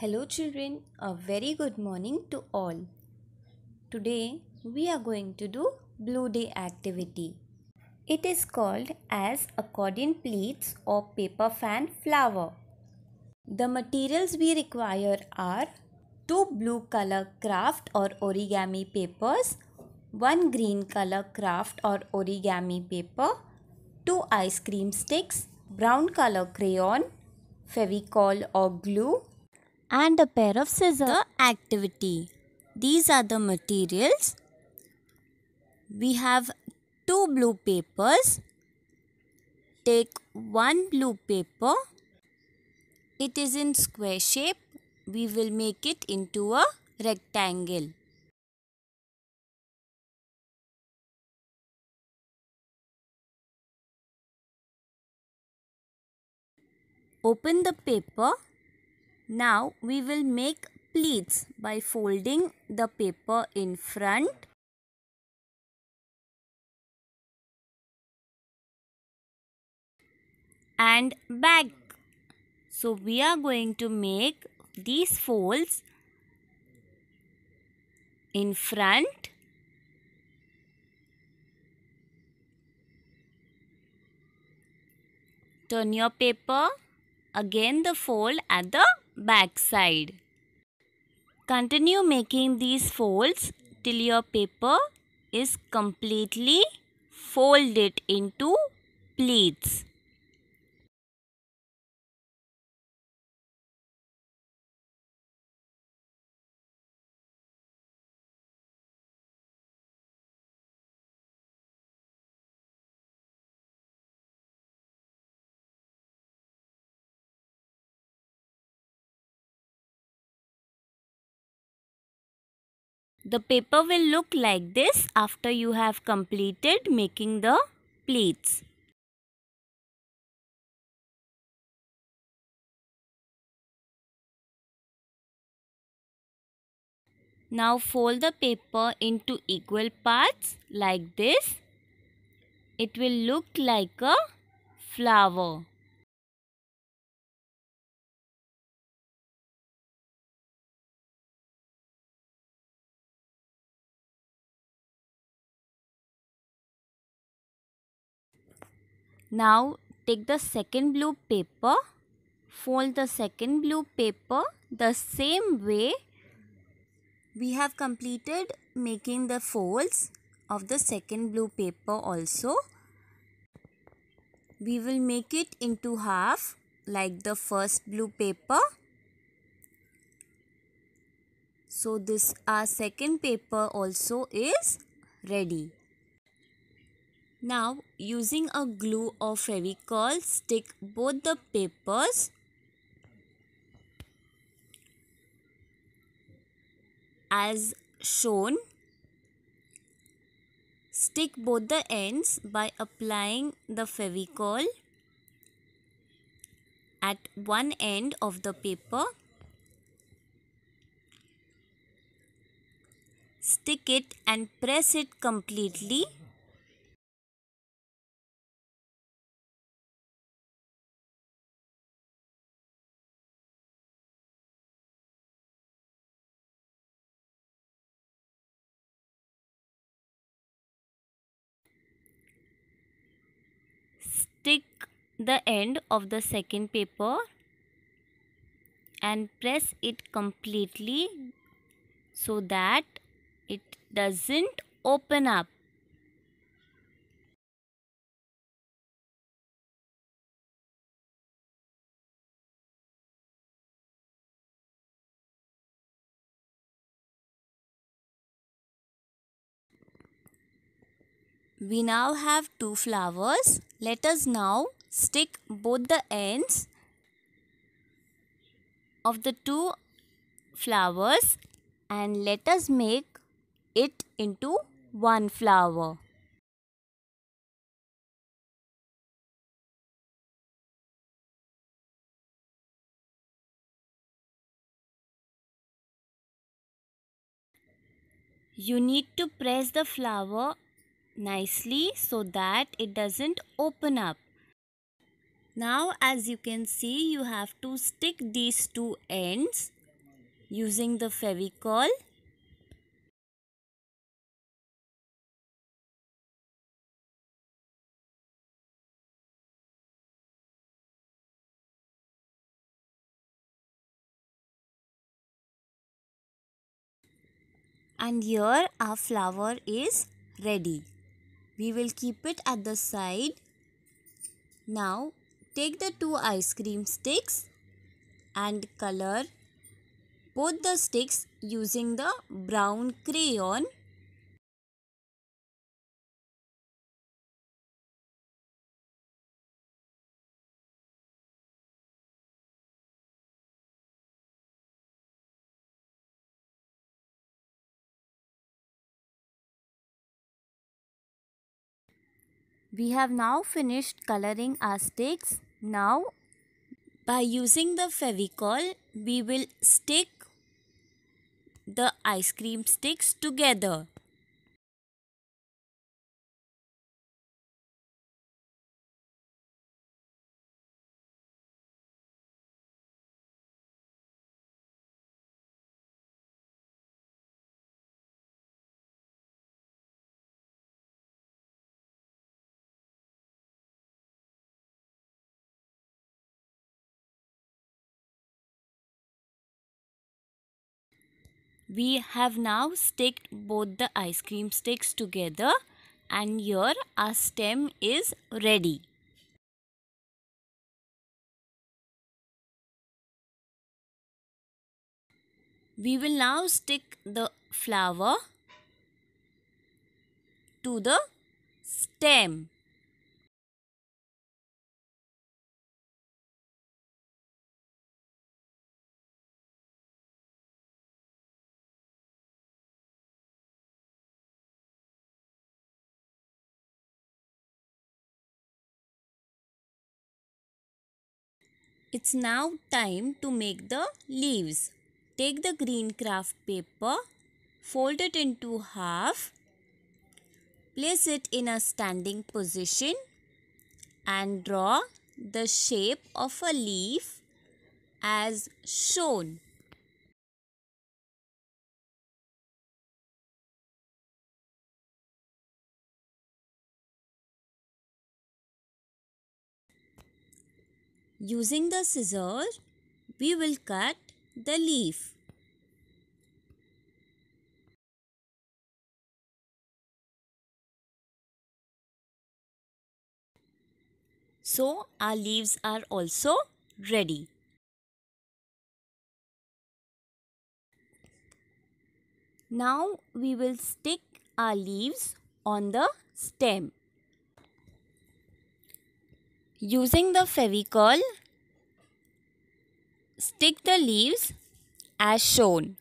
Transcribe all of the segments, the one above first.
Hello children, a very good morning to all. Today we are going to do Blue Day activity. It is called as accordion pleats or paper fan flower. The materials we require are 2 blue color craft or origami papers, 1 green color craft or origami paper, 2 ice cream sticks, brown color crayon, Fevicol or glue, and a pair of scissors. The activity. These are the materials. We have 2 blue papers. Take 1 blue paper. It is in square shape. We will make it into a rectangle. Open the paper. Now we will make pleats by folding the paper in front and back. So we are going to make these folds in front turn your paper, again the fold at the back side. Continue making these folds till your paper is completely folded into pleats. The paper will look like this after you have completed making the pleats. Now fold the paper into equal parts like this. It will look like a flower. Now take the second blue paper, fold the second blue paper the same way. We have completed making the folds of the second blue paper also. We will make it into half like the first blue paper. So this our second paper also is ready. Now using a glue or Fevicol, stick both the papers as shown. Stick both the ends by applying the Fevicol at one end of the paper. Stick it and press it completely. Stick the end of the second paper and press it completely so that it doesn't open up. We now have 2 flowers. Let us now stick both the ends of the 2 flowers and let us make it into one flower. You need to press the flower nicely so that it doesn't open up. Now as you can see, you have to stick these 2 ends using the Fevicol. And here our flower is ready. We will keep it at the side. Now take the 2 ice cream sticks and color both the sticks using the brown crayon. We have now finished coloring our sticks. Now by using the Fevicol, we will stick the ice cream sticks together. We have now sticked both the ice cream sticks together and here our stem is ready. We will now stick the flower to the stem. It's now time to make the leaves. Take the green craft paper, fold it into half, place it in a standing position and draw the shape of a leaf as shown. Using the scissors, we will cut the leaf. So our leaves are also ready. Now we will stick our leaves on the stem. Using the Fevicol, stick the leaves as shown.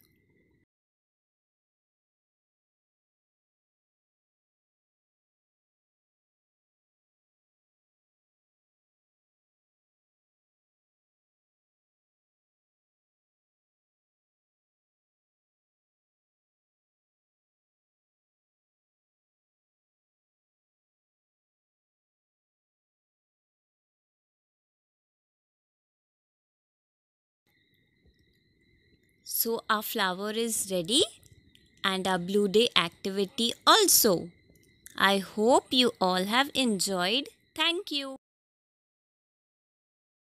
So our flower is ready and our Blue Day activity also. I hope you all have enjoyed. Thank you.